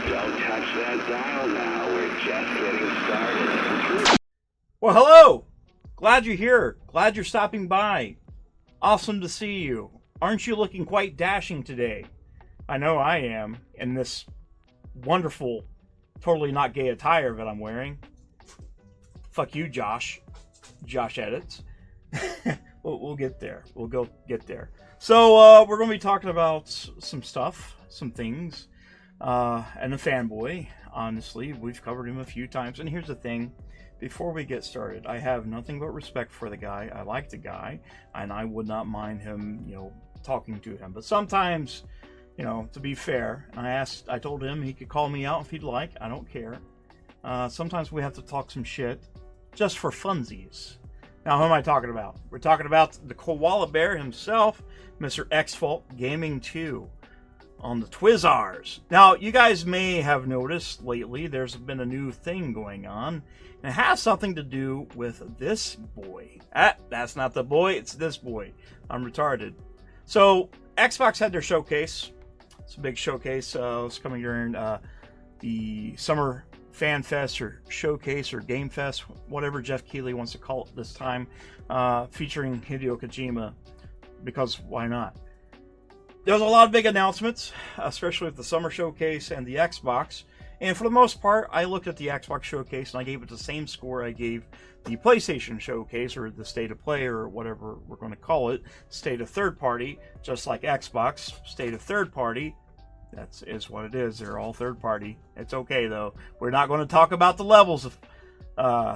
Don't touch that dial now. We're just getting started. Well, hello. Glad you're here. Glad you're stopping by. Awesome to see you. Aren't you looking quite dashing today? I know I am in this wonderful, totally not gay attire that I'm wearing. Fuck you, Josh. Josh edits. We'll get there. We'll get there. So we're going to be talking about some stuff, some things, and the fanboy. Honestly, we've covered him a few times. And here's the thing. Before we get started, I have nothing but respect for the guy. I like the guy, and I would not mind him, talking to him. But sometimes, to be fair, I told him he could call me out if he'd like. I don't care. Sometimes we have to talk some shit just for funsies. Now, who am I talking about? We're talking about the koala bear himself, Mr. X-Fault Gaming 2 on the Twizzlers. Now, you guys may have noticed lately there's been a new thing going on, and it has something to do with this boy. That's not the boy, it's this boy. I'm retarded. So, Xbox had their showcase. It's a big showcase. It was coming during the Summer Fan Fest or Showcase or Game Fest, whatever Jeff Keighley wants to call it this time, featuring Hideo Kojima, because why not? There's a lot of big announcements, especially with the Summer Showcase and the Xbox. And for the most part, I looked at the Xbox Showcase and I gave it the same score I gave the PlayStation Showcase, or the State of Play, or whatever we're going to call it, State of Third Party, just like Xbox, State of Third Party. That is what it is. They're all third party. It's okay, though. We're not going to talk about the levels of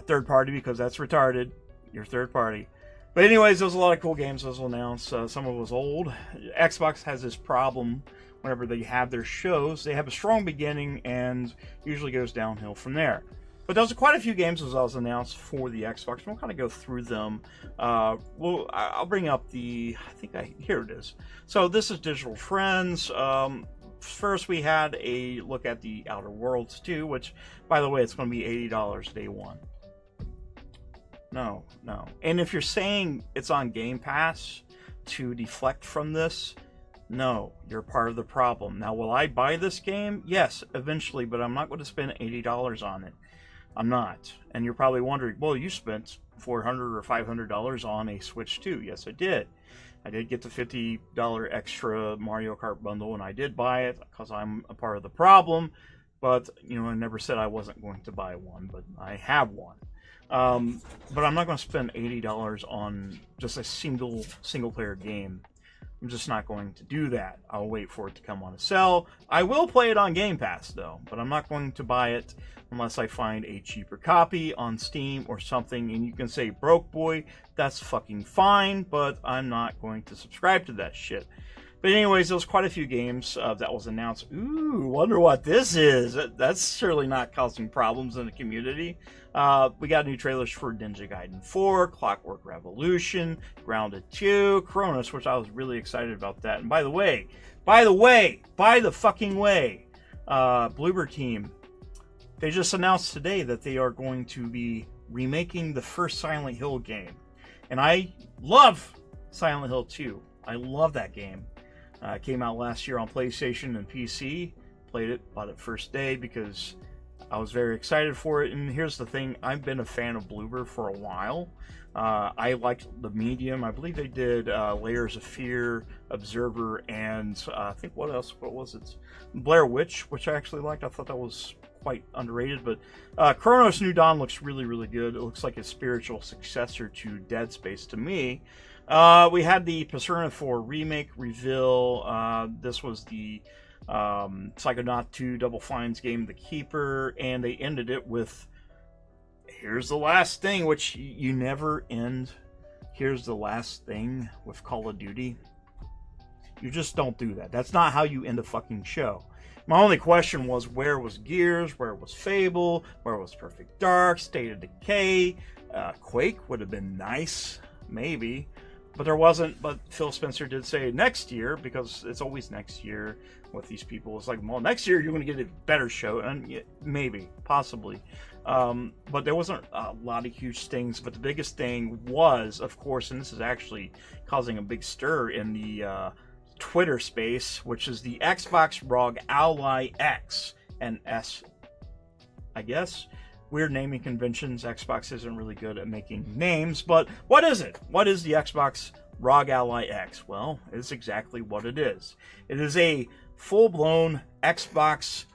third party because that's retarded. You're third party. But anyways, there's a lot of cool games that was announced. Some of it was old. Xbox has this problem whenever they have their shows. They have a strong beginning and usually goes downhill from there. But there's quite a few games that was announced for the Xbox. We'll kind of go through them. I'll bring up here it is. So this is Digital Trends. First, we had a look at the Outer Worlds 2, which, by the way, it's going to be $80 day one. No. And if you're saying it's on Game Pass to deflect from this, no, you're part of the problem. Now, will I buy this game? Yes, eventually, but I'm not going to spend $80 on it. I'm not. And you're probably wondering, well, you spent $400 or $500 on a Switch 2. Yes, I did. I did get the $50 extra Mario Kart bundle, and I did buy it because I'm a part of the problem. But, I never said I wasn't going to buy one, but I have one. But I'm not going to spend $80 on just a single-player game. I'm just not going to do that. I'll wait for it to come on a sale. I will play it on Game Pass, though, but I'm not going to buy it unless I find a cheaper copy on Steam or something. And you can say, broke boy, that's fucking fine, but I'm not going to subscribe to that shit. But anyways, there was quite a few games that was announced. Ooh, wonder what this is. That's surely not causing problems in the community. We got new trailers for Ninja Gaiden 4, Clockwork Revolution, Grounded 2, Chronos, which I was really excited about that. And by the fucking way, Bloober Team, they just announced today that they are going to be remaking the first Silent Hill game. And I love Silent Hill 2. I love that game. It came out last year on PlayStation and PC. Played it, bought it first day because I was very excited for it. And here's the thing, I've been a fan of Bloober for a while. I liked the medium. I believe they did Layers of Fear, Observer, and I think what was it? Blair Witch, which I actually liked. I thought that was quite underrated. But Chronos New Dawn looks really, really good. It looks like a spiritual successor to Dead Space to me. We had the Persona 4 remake reveal. This was the Psychonaut 2 Double Fine's game, The Keeper, and they ended it with, here's the last thing, which you never end. Here's the last thing with Call of Duty. You just don't do that. That's not how you end a fucking show. My only question was, where was Gears? Where was Fable? Where was Perfect Dark? State of Decay? Quake would have been nice, maybe. But there wasn't. But Phil Spencer did say next year, because it's always next year with these people. It's like, well, next year you're going to get a better show. And maybe, possibly. But there wasn't a lot of huge things. But the biggest thing was, of course, and this is actually causing a big stir in the Twitter space, which is the Xbox ROG Ally X. and S, I guess. Weird naming conventions. Xbox isn't really good at making names, but what is it? What is the Xbox ROG Ally X? Well, it's exactly what it is. It is a full-blown Xbox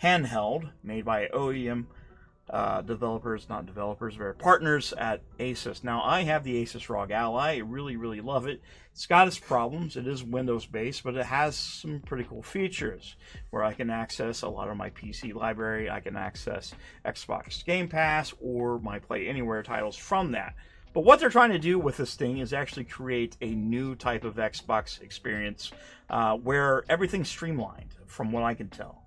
handheld made by OEM developers, not developers, they're partners at Asus. Now, I have the Asus ROG Ally. I really, really love it. It's got its problems. It is Windows-based, but it has some pretty cool features where I can access a lot of my PC library. I can access Xbox Game Pass or my Play Anywhere titles from that. But what they're trying to do with this thing is actually create a new type of Xbox experience where everything's streamlined, from what I can tell.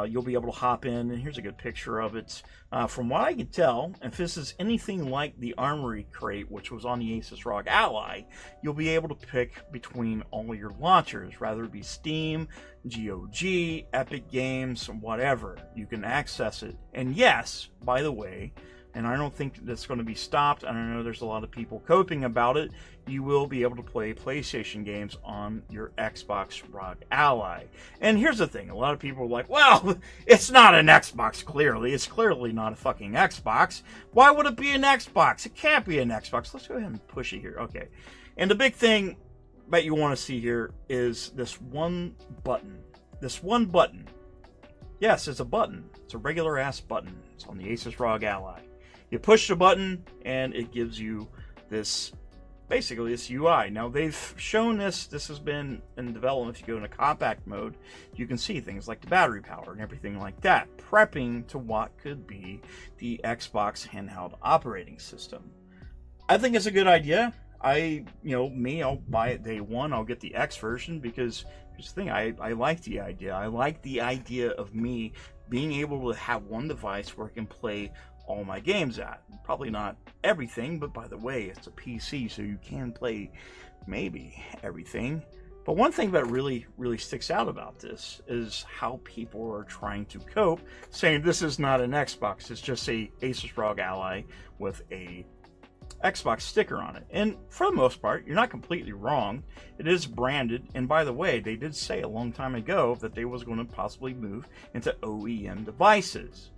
You'll be able to hop in, and here's a good picture of it. From what I can tell, if this is anything like the Armory crate, which was on the Asus ROG Ally, you'll be able to pick between all your launchers, rather it be Steam, GOG, Epic Games, whatever. You can access it. And yes, by the way, and I don't think that's going to be stopped, and I know there's a lot of people coping about it, you will be able to play PlayStation games on your Xbox ROG Ally. And here's the thing, a lot of people are like, well, it's not an Xbox, clearly. It's clearly not a fucking Xbox. Why would it be an Xbox? It can't be an Xbox. Let's go ahead and push it here. Okay. And the big thing that you want to see here is this one button. This one button. Yes, it's a button. It's a regular-ass button. It's on the Asus ROG Ally. You push the button, and it gives you this, basically this UI. Now, they've shown this has been in development. If you go into compact mode, you can see things like the battery power and everything like that, prepping to what could be the Xbox handheld operating system. I think it's a good idea. I'll buy it day one. I'll get the X version because here's the thing, I like the idea. I like the idea of me being able to have one device where I can play all my games at. Probably not everything, but by the way, it's a PC, so you can play maybe everything. But one thing that really, really sticks out about this is how people are trying to cope, saying this is not an Xbox, it's just a Asus ROG Ally with a Xbox sticker on it. And for the most part, you're not completely wrong. It is branded, and by the way, they did say a long time ago that they was going to possibly move into OEM devices.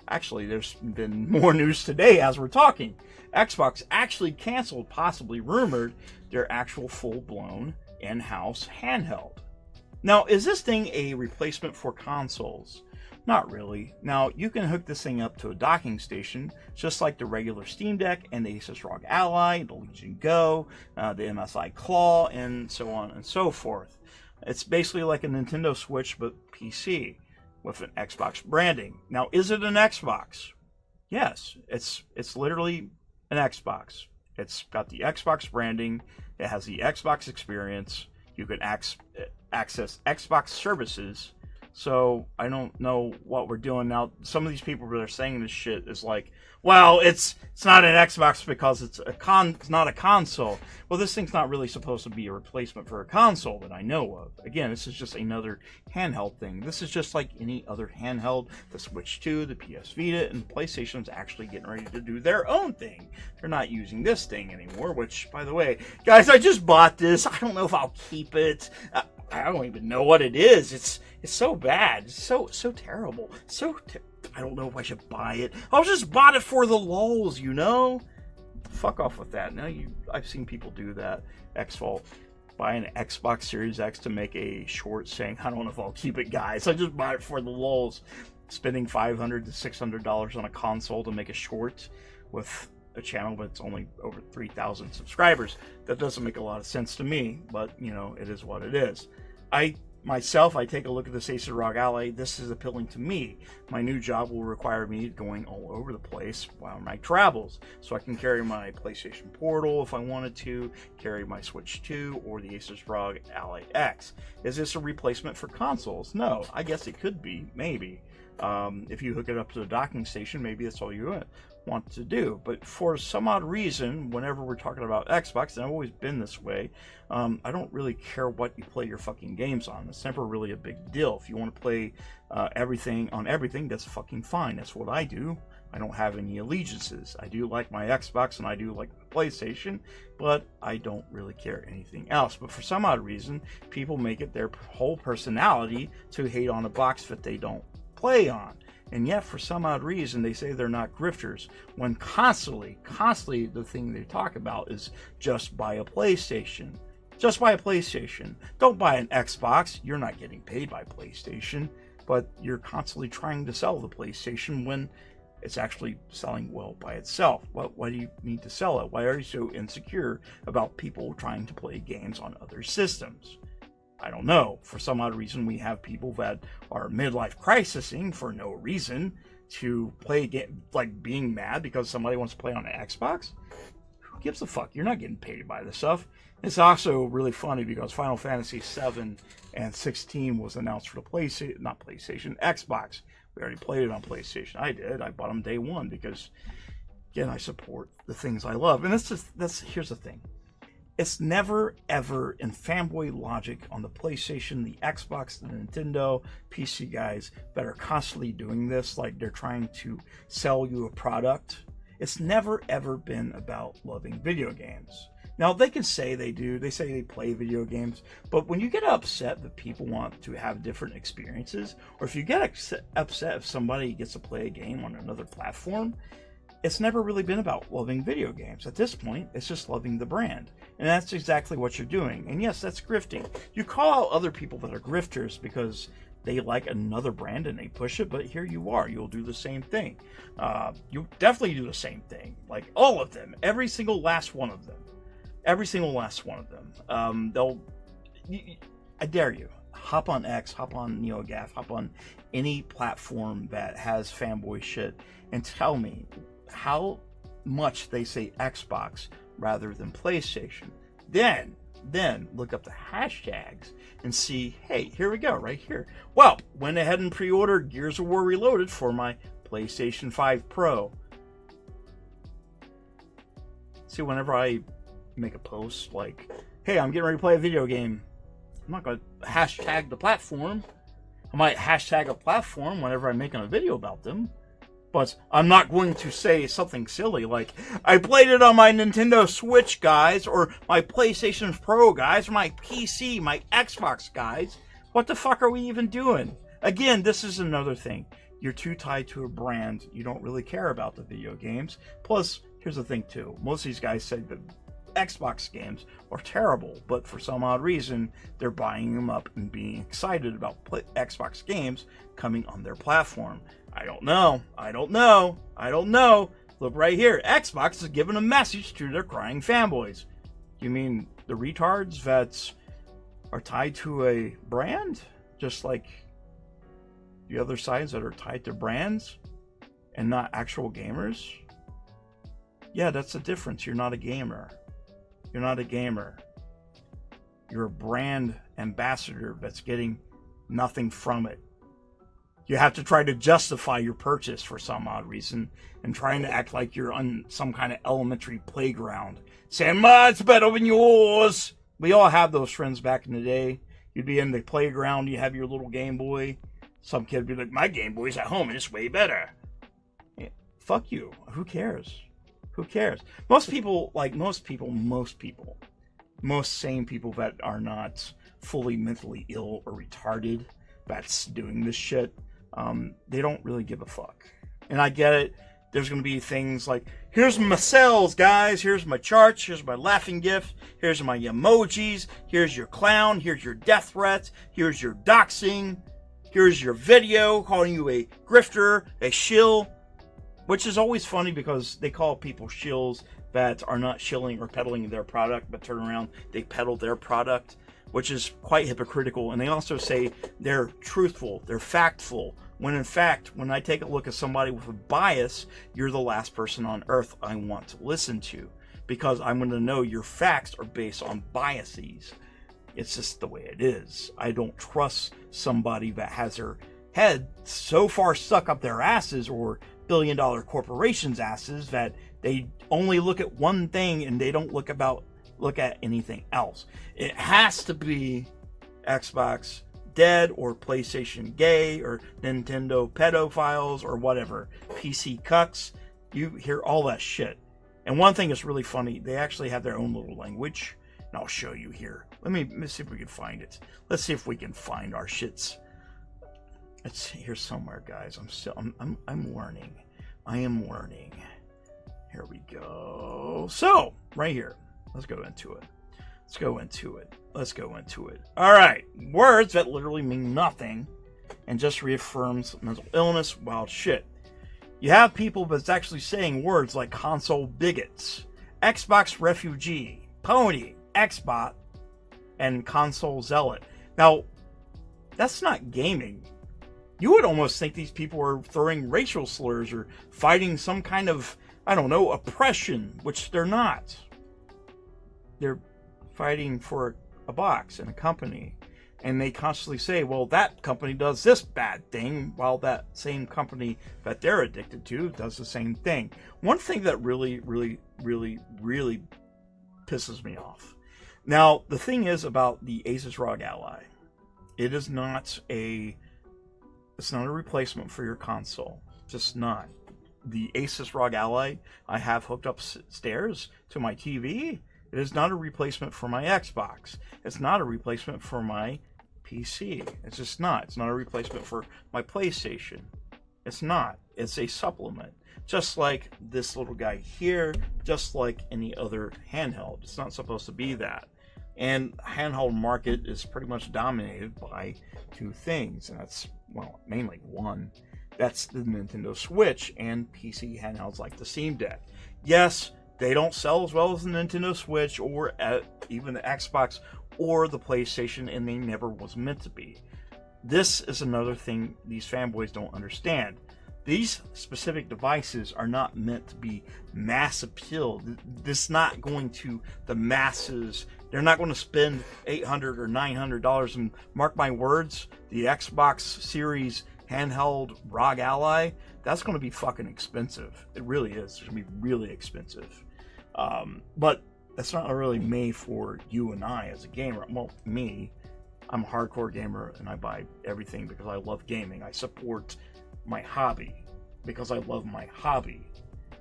Actually, there's been more news today as we're talking. Xbox actually canceled, possibly rumored, their actual full-blown in-house handheld. Now, is this thing a replacement for consoles? Not really. Now, you can hook this thing up to a docking station, just like the regular Steam Deck and the Asus ROG Ally, the Legion Go, the MSI Claw, and so on and so forth. It's basically like a Nintendo Switch, but PC, with an Xbox branding. Now, is it an Xbox? Yes, it's literally an Xbox. It's got the Xbox branding. It has the Xbox experience. You can access Xbox services. So I don't know what we're doing now. Some of these people that are saying this shit is like, well, it's not an Xbox because it's not a console. Well, this thing's not really supposed to be a replacement for a console that I know of. Again, this is just another handheld thing. This is just like any other handheld. The Switch 2, the PS Vita, and PlayStation's actually getting ready to do their own thing. They're not using this thing anymore, which, by the way, guys, I just bought this. I don't know if I'll keep it. I don't even know what it is. It's so bad. It's so terrible. I don't know if I should buy it. I just bought it for the lulz, you know? Fuck off with that. Now I've seen people do that. X-Fault. Buy an Xbox Series X to make a short saying, I don't know if I'll keep it, guys. I just bought it for the lulz. Spending $500 to $600 on a console to make a short with a channel that's only over 3,000 subscribers. That doesn't make a lot of sense to me, but, you know, it is what it is. I take a look at this Asus ROG Ally. This is appealing to me. My new job will require me going all over the place while my travels. So I can carry my PlayStation Portal if I wanted to, carry my Switch 2 or the Asus ROG Ally X. Is this a replacement for consoles? No. I guess it could be, maybe. If you hook it up to the docking station, maybe that's all you want to do. But for some odd reason, whenever we're talking about Xbox, and I've always been this way, I don't really care what you play your fucking games on. It's never really a big deal. If you want to play everything on everything, that's fucking fine. That's what I do. I don't have any allegiances. I do like my Xbox and I do like my PlayStation, but I don't really care anything else. But for some odd reason, people make it their whole personality to hate on a box that they don't play on. And yet, for some odd reason, they say they're not grifters, when constantly the thing they talk about is just buy a PlayStation. Just buy a PlayStation. Don't buy an Xbox. You're not getting paid by PlayStation, but you're constantly trying to sell the PlayStation when it's actually selling well by itself. Why do you need to sell it? Why are you so insecure about people trying to play games on other systems? I don't know. For some odd reason, we have people that are midlife crisising for no reason to play a game, like being mad because somebody wants to play on an Xbox. Who gives a fuck? You're not getting paid by this stuff. It's also really funny because Final Fantasy 7 and 16 was announced for the Xbox. We already played it on PlayStation. I did. I bought them day one because, again, I support the things I love. And here's the thing. It's never, ever in fanboy logic on the PlayStation, the Xbox, the Nintendo, PC guys that are constantly doing this, like they're trying to sell you a product. It's never, ever been about loving video games. Now, they can say they do. They say they play video games. But when you get upset that people want to have different experiences, or if you get upset if somebody gets to play a game on another platform, it's never really been about loving video games. At this point, it's just loving the brand. And that's exactly what you're doing. And yes, that's grifting. You call out other people that are grifters because they like another brand and they push it, but here you are. You'll do the same thing. You definitely do the same thing. Like all of them. Every single last one of them. Every single last one of them. I dare you. Hop on X, hop on NeoGAF, hop on any platform that has fanboy shit and tell me how much they say Xbox rather than PlayStation. Then look up the hashtags and see, hey, here we go, right here. Well, went ahead and pre-ordered Gears of War Reloaded for my PlayStation 5 Pro. See, whenever I make a post like, hey, I'm getting ready to play a video game, I'm not going to hashtag the platform. I might hashtag a platform whenever I'm making a video about them, but I'm not going to say something silly like, I played it on my Nintendo Switch, guys, or my PlayStation Pro, guys, or my PC, my Xbox, guys. What the fuck are we even doing? Again, this is another thing. You're too tied to a brand. You don't really care about the video games. Plus, here's the thing, too. Most of these guys say that Xbox games are terrible, but for some odd reason, they're buying them up and being excited about Xbox games coming on their platform. I don't know. Look right here. Xbox is giving a message to their crying fanboys. You mean the retards that are tied to a brand? Just like the other sides that are tied to brands and not actual gamers? Yeah, that's the difference. You're not a gamer. You're not a gamer. You're a brand ambassador that's getting nothing from it. You have to try to justify your purchase for some odd reason and trying to act like you're on some kind of elementary playground. Saying, mine's better than yours. We all have those friends back in the day. You'd be in the playground, you have your little Game Boy. Some kid would be like, my Game Boy's at home and it's way better. Yeah, fuck you. Who cares? Who cares? Most sane people that are not fully mentally ill or retarded that's doing this shit, they don't really give a fuck. And I get it. There's going to be things like, here's my cells, guys. Here's my charts. Here's my laughing gif. Here's my emojis. Here's your clown. Here's your death threats. Here's your doxing. Here's your video calling you a grifter, a shill. Which is always funny because they call people shills that are not shilling or peddling their product, but turn around, they peddle their product, which is quite hypocritical. And they also say they're truthful, they're factful, when in fact, when I take a look at somebody with a bias, you're the last person on earth I want to listen to, because I'm going to know your facts are based on biases. It's just the way it is. I don't trust somebody that has their head so far stuck up their asses, or billion-dollar corporations' asses, that they only look at one thing and they don't look at anything else. It has to be Xbox dead, or PlayStation gay, or Nintendo pedophiles, or whatever. PC cucks. You hear all that shit. And one thing is really funny. They actually have their own little language. And I'll show you here. Let me see if we can find it. Let's see if we can find our shits. It's here somewhere, guys. I'm learning. I am learning. Here we go. So, right here. Let's go into it. All right. Words that literally mean nothing and just reaffirms mental illness. Wild shit. You have people that's actually saying words like console bigots, Xbox refugee, pony, Xbot, and console zealot. Now, that's not gaming. You would almost think these people are throwing racial slurs or fighting some kind of, I don't know, oppression, which they're not. They're fighting for a box and a company. And they constantly say, well, that company does this bad thing, while that same company that they're addicted to does the same thing. One thing that really pisses me off. Now, the thing is about the Asus ROG Ally. It's not a replacement for your console. Just not. The Asus ROG Ally I have hooked upstairs to my TV. It is not a replacement for my Xbox. It's not a replacement for my PC. It's just not. It's not a replacement for my PlayStation. It's not. It's a supplement. Just like this little guy here, just like any other handheld. It's not supposed to be that. And handheld market is pretty much dominated by two things. And that's, well, mainly one. That's the Nintendo Switch and PC handhelds like the Steam Deck. Yes, they don't sell as well as the Nintendo Switch or even the Xbox or the PlayStation, and they never was meant to be. This is another thing these fanboys don't understand. These specific devices are not meant to be mass appeal. This is not going to the masses. They're not going to spend $800 or $900. And mark my words, the Xbox Series handheld ROG Ally, that's going to be fucking expensive. It really is. It's going to be really expensive. But that's not really made for you and I as a gamer. Well, me, I'm a hardcore gamer and I buy everything because I love gaming. I support my hobby because I love my hobby.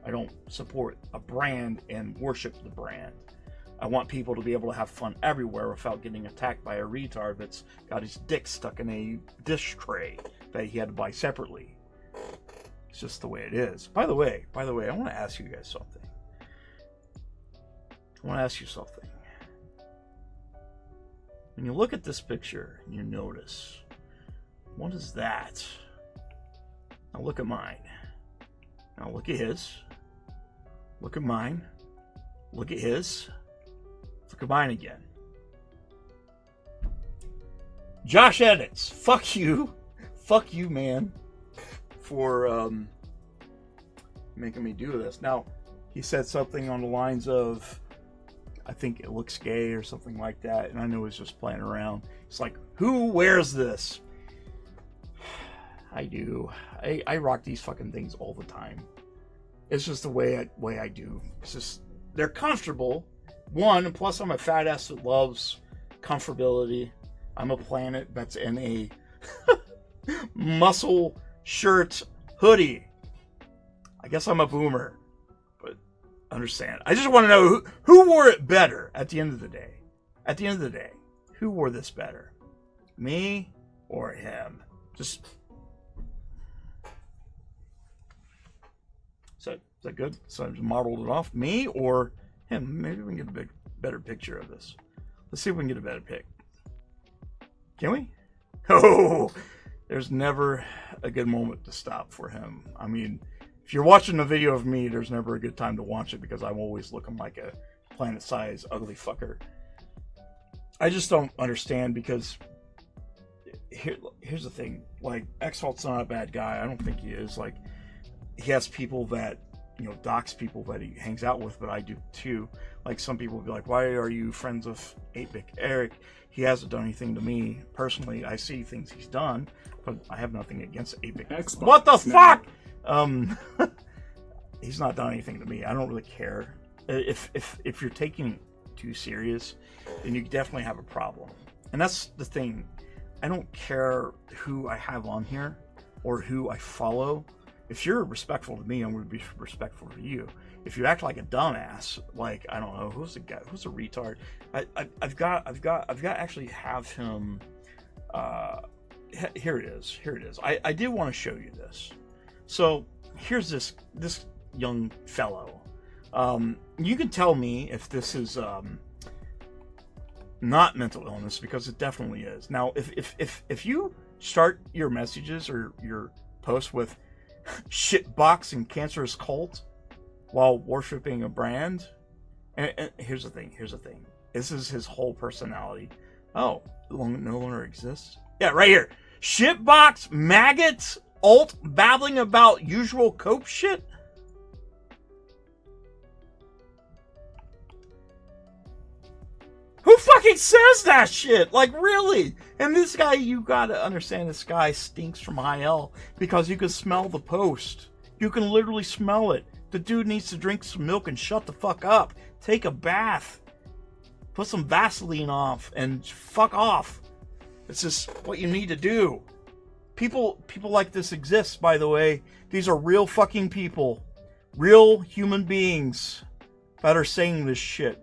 I don't support a brand and worship the brand. I want people to be able to have fun everywhere without getting attacked by a retard that's got his dick stuck in a dish tray that he had to buy separately. It's just the way it is. By the way, I want to ask you guys something. When you look at this picture and you notice, what is that? Now look at mine. Now look at his. Look at mine. Look at his. Look at mine again. Josh Edits. Fuck you. Fuck you, man. For making me do this. Now, he said something on the lines of, I think it looks gay or something like that. And I know he's just playing around. It's like, who wears this? I do. I rock these fucking things all the time. It's just the way I do. It's just, they're comfortable. One, plus I'm a fat ass that loves comfortability. I'm a planet that's in a muscle shirt hoodie. I guess I'm a boomer. But understand. I just want to know who wore it better at the end of the day. At the end of the day, who wore this better? Me or him? Just... Is that good? So I just modeled it off. Me or him? Maybe we can get a better picture of this. Let's see if we can get a better pic. Can we? Oh, there's never a good moment to stop for him. I mean, if you're watching a video of me, there's never a good time to watch it because I'm always looking like a planet-sized ugly fucker. I just don't understand because here's the thing. Like, X-Fault's not a bad guy. I don't think he is. Like, he has people that, you know, dox people that he hangs out with, but I do too. Like, some people will be like, why are you friends with 8-Bit Eric? He hasn't done anything to me. Personally, I see things he's done, but I have nothing against 8-Bit. Xbox. What the fuck? He's not done anything to me. I don't really care. If you're taking it too serious, then you definitely have a problem. And that's the thing. I don't care who I have on here or who I follow. If you're respectful to me, I'm going to be respectful to you. If you act like a dumbass, like, I don't know, who's a retard? I've got actually have him, here it is. Here it is. I did want to show you this. So here's this young fellow. You can tell me if this is not mental illness, because it definitely is. Now, if you start your messages or your posts with shitbox and cancerous cult while worshiping a brand, and here's the thing. This is his whole personality. Oh, no longer exists? Yeah, right here. Shitbox, maggots, alt, babbling about usual cope shit. Who fucking says that shit? Like, really? And this guy, you gotta understand, this guy stinks from high L because you can smell the post. You can literally smell it. The dude needs to drink some milk and shut the fuck up. Take a bath. Put some Vaseline off and fuck off. It's just what you need to do. People like this exist, by the way. These are real fucking people. Real human beings that are saying this shit.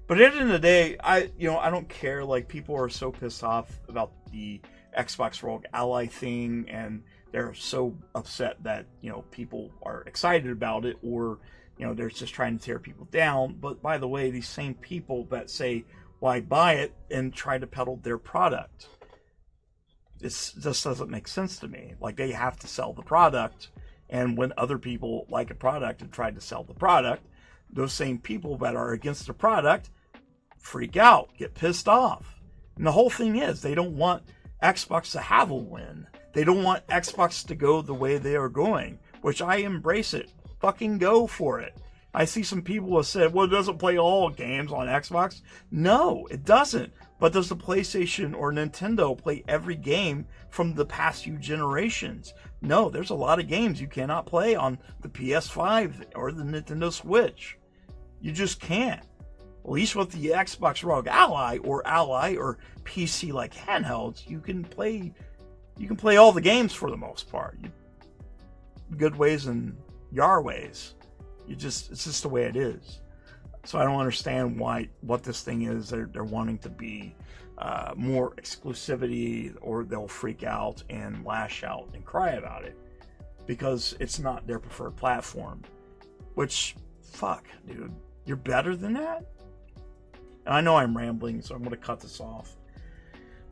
But at the end of the day, I don't care. Like, people are so pissed off about the Xbox ROG Ally thing, and they're so upset that, people are excited about it, or, they're just trying to tear people down. But by the way, these same people that say, why buy it, and try to peddle their product. This just doesn't make sense to me. Like, they have to sell the product, and when other people like a product and try to sell the product, those same people that are against the product freak out, get pissed off. And the whole thing is, they don't want Xbox to have a win. They don't want Xbox to go the way they are going, which I embrace it. Fucking go for it. I see some people have said, well, it doesn't play all games on Xbox. No, it doesn't. But does the PlayStation or Nintendo play every game from the past few generations? No, there's a lot of games you cannot play on the PS5 or the Nintendo Switch. You just can't. At least with the Xbox ROG Ally or PC like handhelds, you can play all the games for the most part. Good ways and yar ways. It's just the way it is. So I don't understand what this thing is. They're wanting to be more exclusivity, or they'll freak out and lash out and cry about it because it's not their preferred platform. Which, fuck, dude, you're better than that? And I know I'm rambling, so I'm going to cut this off.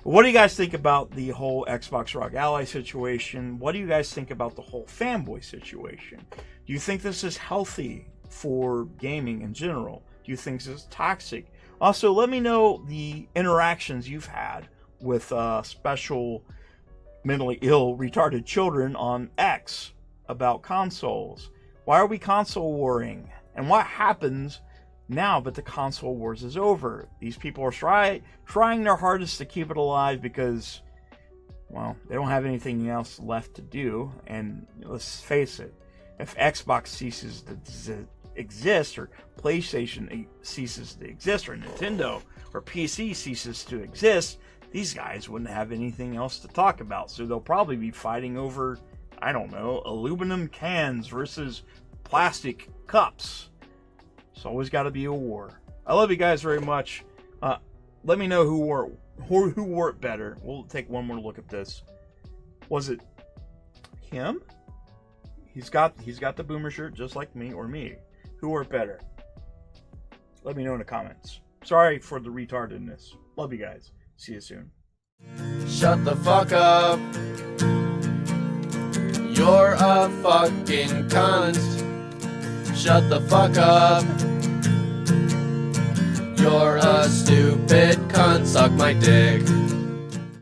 But what do you guys think about the whole Xbox ROG Ally situation? What do you guys think about the whole Fanboy situation? Do you think this is healthy for gaming in general? Do you think this is toxic? Also, let me know the interactions you've had with special mentally ill, retarded children on X about consoles. Why are we console warring? And what happens now that the console wars is over? These people are trying their hardest to keep it alive because, well, they don't have anything else left to do. And let's face it, if Xbox ceases to exist, or PlayStation ceases to exist, or Nintendo or PC ceases to exist, these guys wouldn't have anything else to talk about. So they'll probably be fighting over, I don't know, aluminum cans versus plastic cups. It's always got to be a war. I love you guys very much. Let me know who wore it better. We'll take one more look at this. Was it him? He's got the boomer shirt just like me, or me. Who wore it better? Let me know in the comments. Sorry for the retardedness. Love you guys. See you soon. Shut the fuck up. You're a fucking cunt. Shut the fuck up. You're a stupid cunt. Suck my dick.